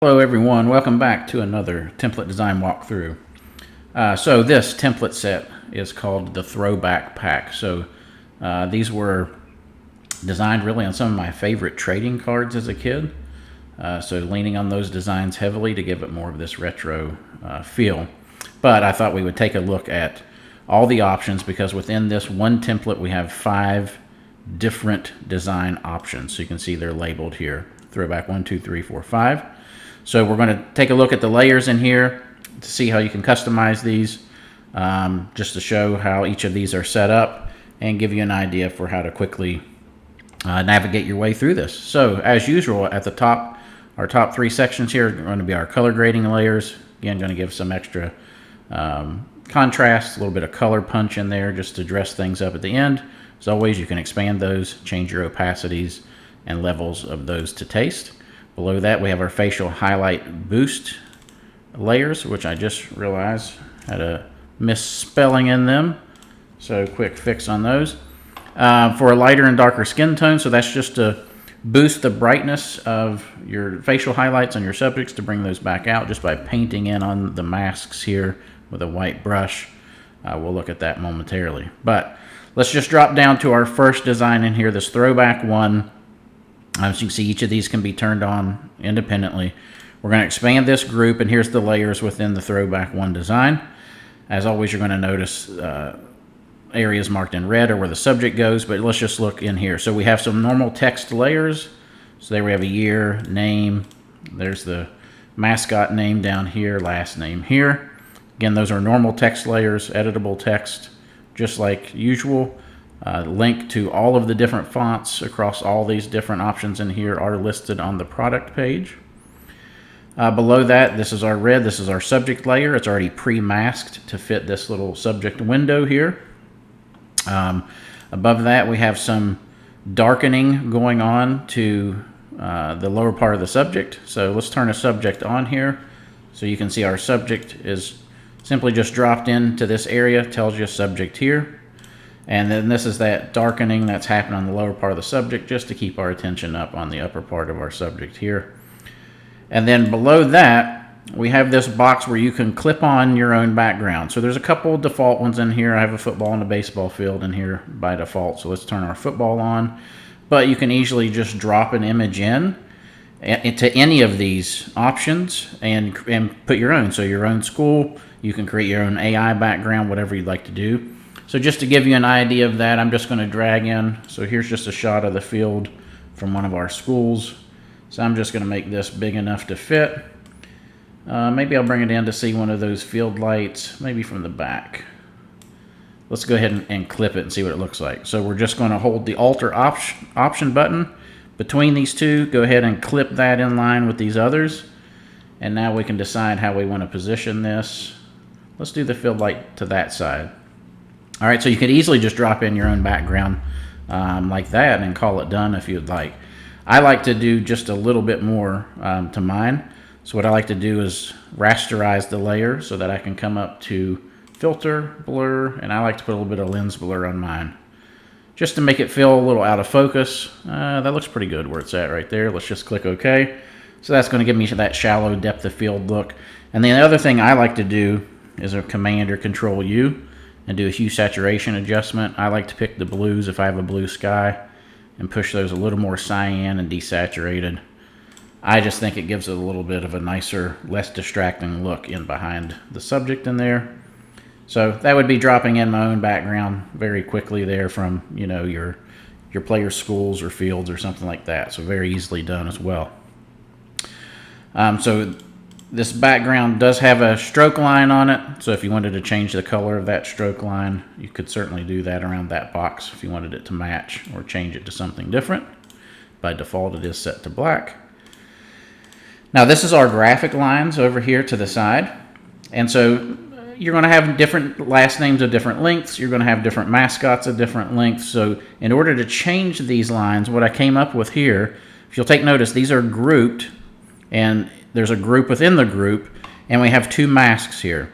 Hello everyone, welcome back to another template design walkthrough. So this template set is called the Throwback Pack. So these were designed really on some of my favorite trading cards as a kid. So leaning on those designs heavily to give it more of this retro feel. But I thought we would take a look at all the options because within this one template we have 5 different design options. So you can see they're labeled here. Throwback 1, 2, 3, 4, 5. So we're going to take a look at the layers in here to see how you can customize these, just to show how each of these are set up and give you an idea for how to quickly navigate your way through this. So as usual, at the top, our top 3 sections here are going to be our color grading layers. Again, going to give some extra contrast, a little bit of color punch in there just to dress things up at the end. As always, you can expand those, change your opacities and levels of those to taste. Below that, we have our facial highlight boost layers, which I just realized had a misspelling in them. So quick fix on those. For a lighter and darker skin tone, so that's just to boost the brightness of your facial highlights on your subjects to bring those back out just by painting in on the masks here with a white brush. We'll look at that momentarily. But let's just drop down to our first design in here, this throwback one. As you can see, each of these can be turned on independently. We're going to expand this group, and here's the layers within the throwback one design. As always, you're going to notice areas marked in red are where the subject goes, but let's just look in here. So we have some normal text layers. So there we have a year, name. There's the mascot name down here, last name here. Again, those are normal text layers, editable text, just like usual. Link to all of the different fonts across all these different options in here are listed on the product page. Below that, this is our red. This is our subject layer. It's already pre-masked to fit this little subject window here. Above that, we have some darkening going on to the lower part of the subject. So let's turn a subject on here. So you can see our subject is simply just dropped into this area, tells you subject here. And then this is that darkening that's happening on the lower part of the subject just to keep our attention up on the upper part of our subject here. And then below that, we have this box where you can clip on your own background. So there's a couple default ones in here. I have a football and a baseball field in here by default. So let's turn our football on. But you can easily just drop an image in into any of these options and put your own. So your own school, you can create your own AI background, whatever you'd like to do. So just to give you an idea of that, I'm just going to drag in. So here's just a shot of the field from one of our schools. So I'm just going to make this big enough to fit. Maybe I'll bring it in to see one of those field lights, maybe from the back. Let's go ahead and clip it and see what it looks like. So we're just going to hold the Alter option button between these two. Go ahead and clip that in line with these others. And now we can decide how we want to position this. Let's do the field light to that side. All right, so you could easily just drop in your own background like that and call it done if you'd like. I like to do just a little bit more to mine. So what I like to do is rasterize the layer so that I can come up to filter, blur, and I like to put a little bit of lens blur on mine just to make it feel a little out of focus. That looks pretty good where it's at right there. Let's just click OK. So that's going to give me that shallow depth of field look. And then the other thing I like to do is a Command or Control U and do a hue saturation adjustment. I like to pick the blues if I have a blue sky and push those a little more cyan and desaturated. I just think it gives it a little bit of a nicer, less distracting look in behind the subject in there. So that would be dropping in my own background very quickly there from, you know, your players' schools or fields or something like that. So very easily done as well. So this background does have a stroke line on it, so if you wanted to change the color of that stroke line, you could certainly do that around that box if you wanted it to match or change it to something different. By default, it is set to black. Now this is our graphic lines over here to the side, and so you're going to have different last names of different lengths. You're going to have different mascots of different lengths. So in order to change these lines, what I came up with here, if you'll take notice, these are grouped, and there's a group within the group, and we have 2 masks here.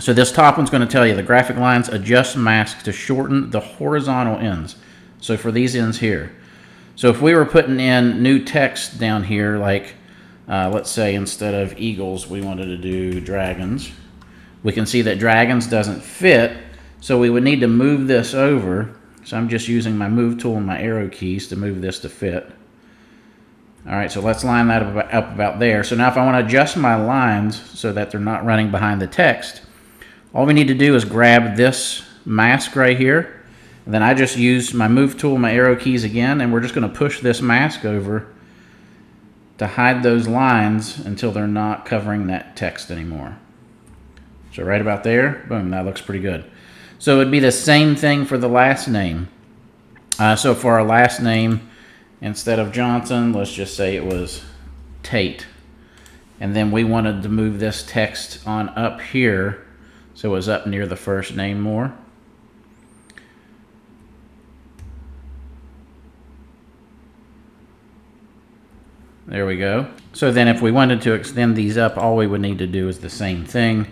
So this top one's going to tell you the graphic lines adjust mask to shorten the horizontal ends. So for these ends here. So if we were putting in new text down here, like let's say instead of eagles, we wanted to do dragons. We can see that dragons doesn't fit, so we would need to move this over. So I'm just using my move tool and my arrow keys to move this to fit. All right, so let's line that up about there. So now if I want to adjust my lines so that they're not running behind the text, all we need to do is grab this mask right here. And then I just use my move tool, my arrow keys again, and we're just going to push this mask over to hide those lines until they're not covering that text anymore. So right about there, boom, that looks pretty good. So it'd be the same thing for the last name. So for our last name, instead of Johnson, let's just say it was Tate. And then we wanted to move this text on up here so it was up near the first name more. There we go. So then if we wanted to extend these up, all we would need to do is the same thing,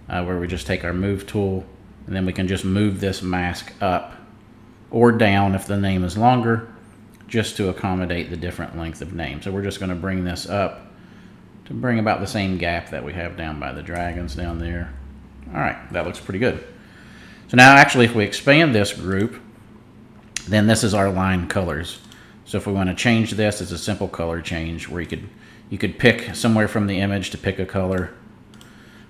where we just take our move tool, and then we can just move this mask up or down if the name is longer, just to accommodate the different length of name. So we're just going to bring this up to bring about the same gap that we have down by the dragons down there. All right, that looks pretty good. So now actually if we expand this group, then this is our line colors. So if we want to change this, it's a simple color change where you could pick somewhere from the image to pick a color,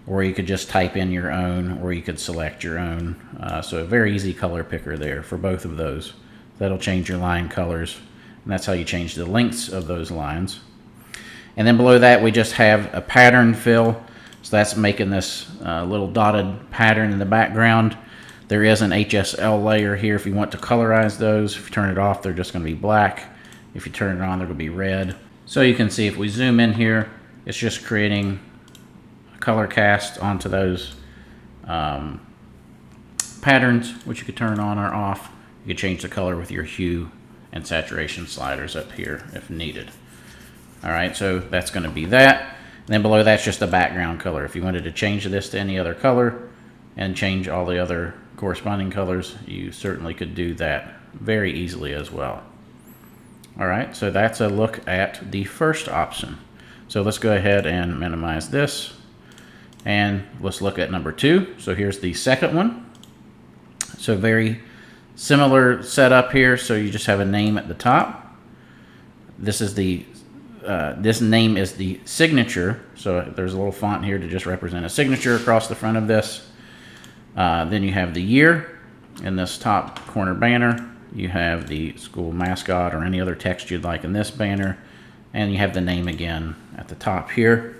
or you could just type in your own, or you could select your own. So a very easy color picker there for both of those. That'll change your line colors, and that's how you change the lengths of those lines. And then below that, we just have a pattern fill. So that's making this little dotted pattern in the background. There is an HSL layer here if you want to colorize those. If you turn it off, they're just going to be black. If you turn it on, they're going to be red. So you can see if we zoom in here, it's just creating a color cast onto those patterns, which you could turn on or off. You could change the color with your hue and saturation sliders up here if needed. All right, so that's going to be that. And then below that's just a background color. If you wanted to change this to any other color and change all the other corresponding colors, you certainly could do that very easily as well. All right, so that's a look at the first option. So let's go ahead and minimize this, and let's look at number 2. So here's the second one. So very similar setup here. So you just have a name at the top. This is the this name is the signature. So there's a little font here to just represent a signature across the front of this. Then you have the year in this top corner banner. You have the school mascot or any other text you'd like in this banner. And you have the name again at the top here.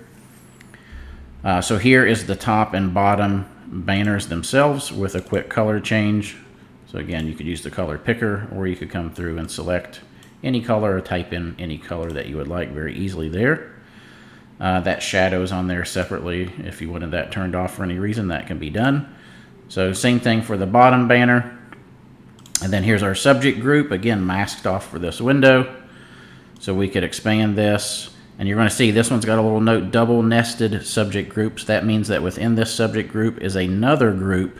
So here is the top and bottom banners themselves with a quick color change. So again, you could use the color picker, or you could come through and select any color or type in any color that you would like very easily there. That shadow's on there separately. If you wanted that turned off for any reason, that can be done. So same thing for the bottom banner. And then here's our subject group, again masked off for this window. So we could expand this, and you're going to see this one's got a little note, double nested subject groups. That means that within this subject group is another group.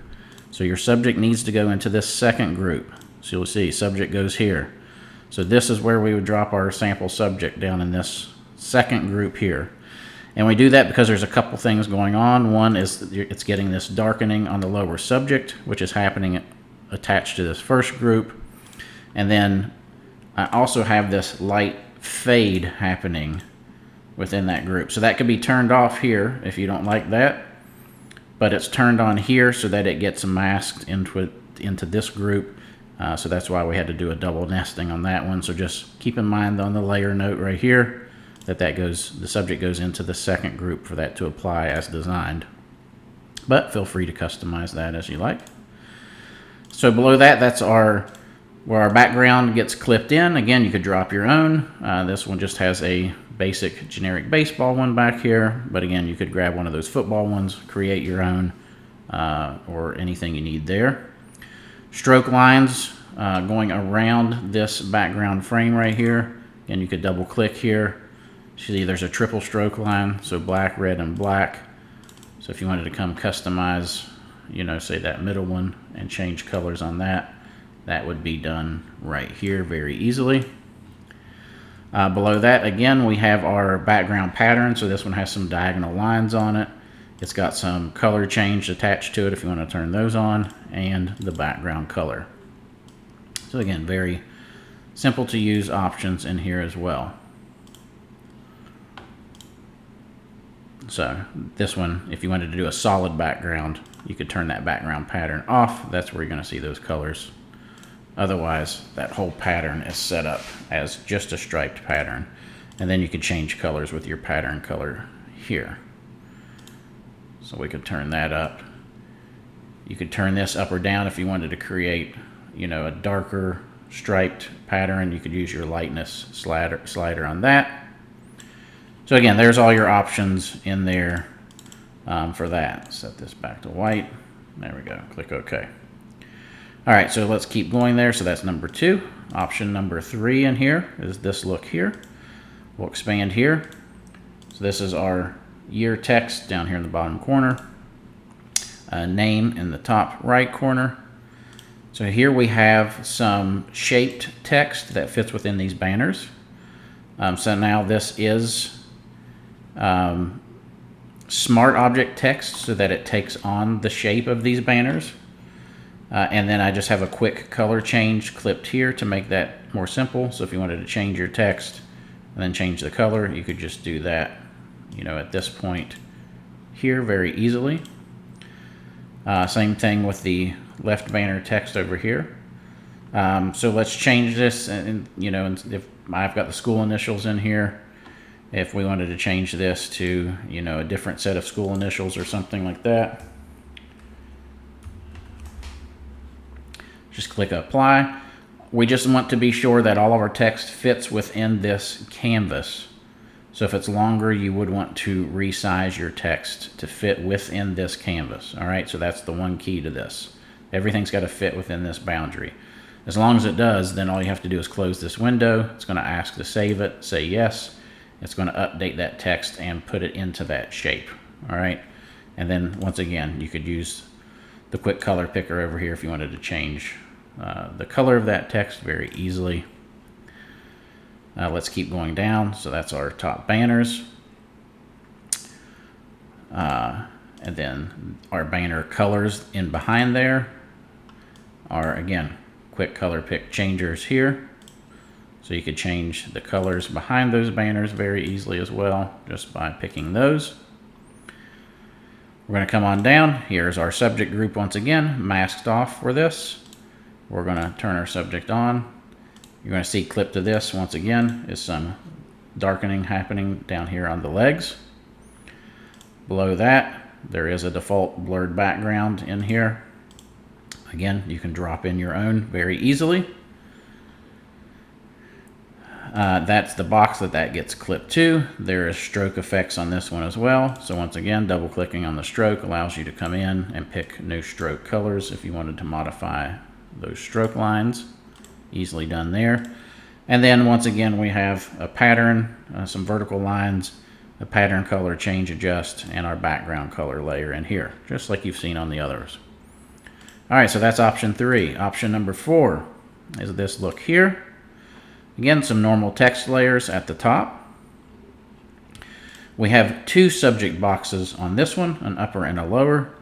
So your subject needs to go into this second group. So you'll see subject goes here. So this is where we would drop our sample subject down in this second group here. And we do that because there's a couple things going on. One is it's getting this darkening on the lower subject, which is happening attached to this first group. And then I also have this light fade happening within that group. So that could be turned off here if you don't like that, but it's turned on here so that it gets masked into this group. So that's why we had to do a double nesting on that one. So just keep in mind on the layer note right here that the subject goes into the second group for that to apply as designed. But feel free to customize that as you like. So below that, that's where our background gets clipped in. Again, you could drop your own. This one just has a basic generic baseball one back here. But again, you could grab one of those football ones, create your own, or anything you need there. Stroke lines going around this background frame right here. Again, you could double click here. See, there's a triple stroke line, so black, red, and black. So if you wanted to come customize, say that middle one and change colors on that, that would be done right here very easily. Below that, again, we have our background pattern. So this one has some diagonal lines on it. It's got some color change attached to it if you want to turn those on, and the background color. So again, very simple to use options in here as well. So this one, if you wanted to do a solid background, you could turn that background pattern off. That's where you're going to see those colors. Otherwise, that whole pattern is set up as just a striped pattern. And then you could change colors with your pattern color here. So we could turn that up. You could turn this up or down if you wanted to create, you know, a darker striped pattern. You could use your lightness slider on that. So again, there's all your options in there for that. Set this back to white. There we go. Click OK. All right, so let's keep going there. So that's number 2. Option number 3 in here is this look here. We'll expand here. So this is our year text down here in the bottom corner. Name in the top right corner. So here we have some shaped text that fits within these banners. So now this is smart object text so that it takes on the shape of these banners. And then I just have a quick color change clipped here to make that more simple. So if you wanted to change your text and then change the color, you could just do that, you know, at this point here very easily. Same thing with the left banner text over here. So let's change this, and you know, if I've got the school initials in here, if we wanted to change this to, you know, a different set of school initials or something like that, just click apply. We just want to be sure that all of our text fits within this canvas. So if it's longer, you would want to resize your text to fit within this canvas. All right, so that's the one key to this. Everything's got to fit within this boundary. As long as it does, then all you have to do is close this window. It's going to ask to save it, say yes. It's going to update that text and put it into that shape. All right, and then once again, you could use the quick color picker over here if you wanted to change the color of that text very easily. Let's keep going down. So that's our top banners. And then our banner colors in behind there are, again, quick color pick changers here. So you could change the colors behind those banners very easily as well, just by picking those. We're going to come on down. Here's our subject group once again, masked off for this. We're going to turn our subject on. You're going to see clip to this once again is some darkening happening down here on the legs. Below that, there is a default blurred background in here. Again, you can drop in your own very easily. That's the box that gets clipped to. There is stroke effects on this one as well. So once again, double clicking on the stroke allows you to come in and pick new stroke colors if you wanted to modify those stroke lines. Easily done there. And then once again, we have a pattern, some vertical lines, a pattern color change adjust, and our background color layer in here, just like you've seen on the others. All right, so that's option 3. Option number 4 is this look here. Again, some normal text layers at the top. We have 2 subject boxes on this one, an upper and a lower.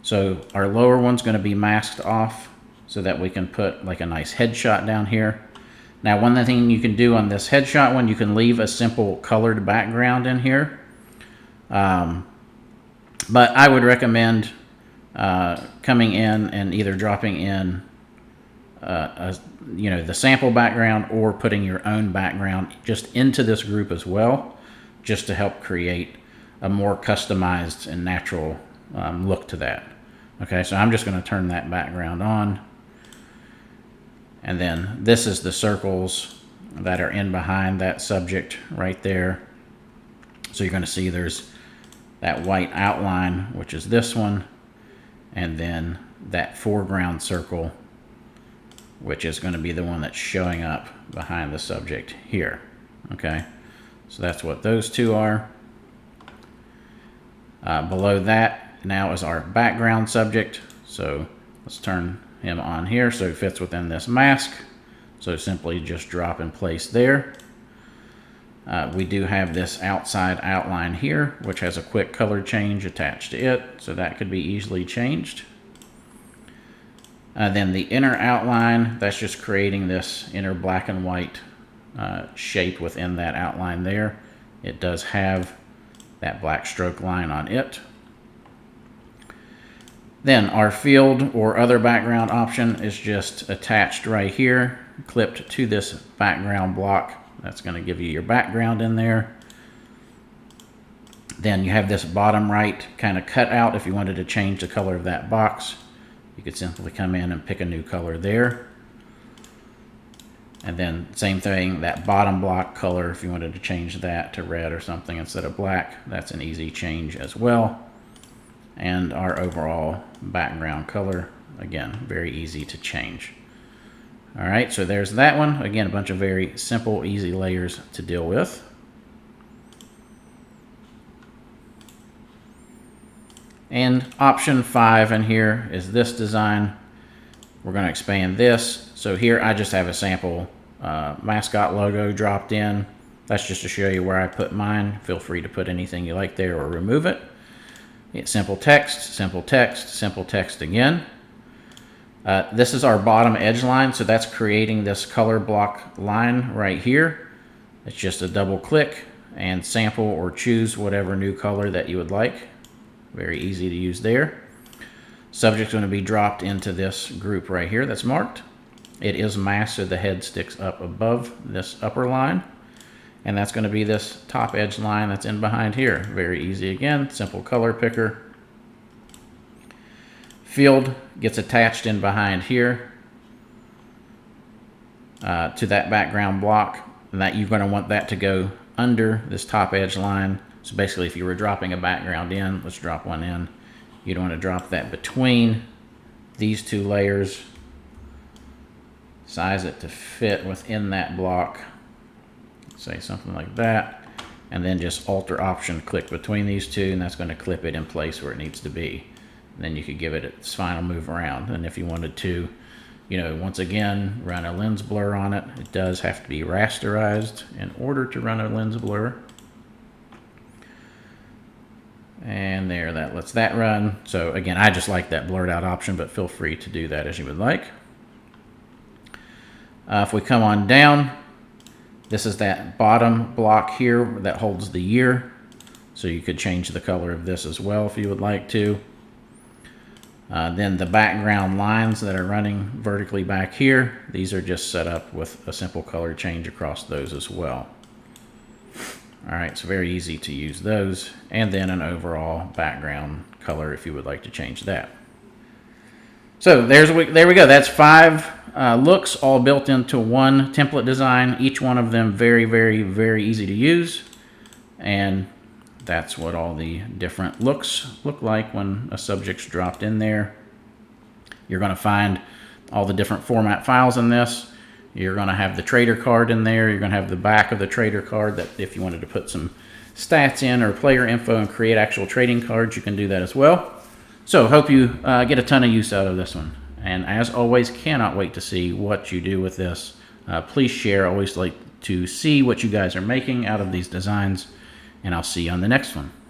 So our lower one's going to be masked off so that we can put like a nice headshot down here. Now, one thing you can do on this headshot one, you can leave a simple colored background in here. But I would recommend coming in and either dropping in the sample background or putting your own background just into this group as well, just to help create a more customized and natural look to that. Okay, so I'm just going to turn that background on. And then this is the circles that are in behind that subject right there. So you're going to see there's that white outline, which is this one, and then that foreground circle, which is going to be the one that's showing up behind the subject here. Okay, so that's what those 2 are. Below that now is our background subject. So let's turn him on here so he fits within this mask. So simply just drop in place there. We do have this outside outline here, which has a quick color change attached to it, so that could be easily changed. Then the inner outline, that's just creating this inner black and white shape within that outline there. It does have that black stroke line on it. Then our field or other background option is just attached right here, clipped to this background block. That's going to give you your background in there. Then you have this bottom right kind of cut out. If you wanted to change the color of that box, you could simply come in and pick a new color there. And then same thing, that bottom block color, if you wanted to change that to red or something instead of black, that's an easy change as well. And our overall background color, again, very easy to change. All right, so there's that one. Again, a bunch of very simple, easy layers to deal with. And option 5 in here is this design. We're going to expand this. So here I just have a sample mascot logo dropped in. That's just to show you where I put mine. Feel free to put anything you like there or remove it. It's simple text, simple text, simple text again. This is our bottom edge line, so that's creating this color block line right here. It's just a double click and sample or choose whatever new color that you would like. Very easy to use there. Subject's going to be dropped into this group right here that's marked. It is masked so the head sticks up above this upper line. And that's going to be this top edge line that's in behind here. Very easy again, simple color picker. Field gets attached in behind here to that background block, and that you're going to want that to go under this top edge line. So basically, if you were dropping a background in, let's drop one in. You'd want to drop that between these two layers, size it to fit within that block, say something like that, and then just Alt or Option click between these two, and that's going to clip it in place where it needs to be. And then you could give it its final move around. And if you wanted to, you know, once again, run a lens blur on it, it does have to be rasterized in order to run a lens blur. And there, that lets that run. So again, I just like that blurred out option, but feel free to do that as you would like. If we come on down, this is that bottom block here that holds the year. So you could change the color of this as well if you would like to. Then the background lines that are running vertically back here, these are just set up with a simple color change across those as well. All right, so very easy to use those. And then an overall background color if you would like to change that. So there we go. That's 5 looks all built into one template design. Each one of them very, very, very easy to use. And that's what all the different looks look like when a subject's dropped in there. You're going to find all the different format files in this. You're going to have the trader card in there. You're going to have the back of the trader card that if you wanted to put some stats in or player info and create actual trading cards, you can do that as well. So hope you get a ton of use out of this one. And as always, cannot wait to see what you do with this. Please share. I always like to see what you guys are making out of these designs. And I'll see you on the next one.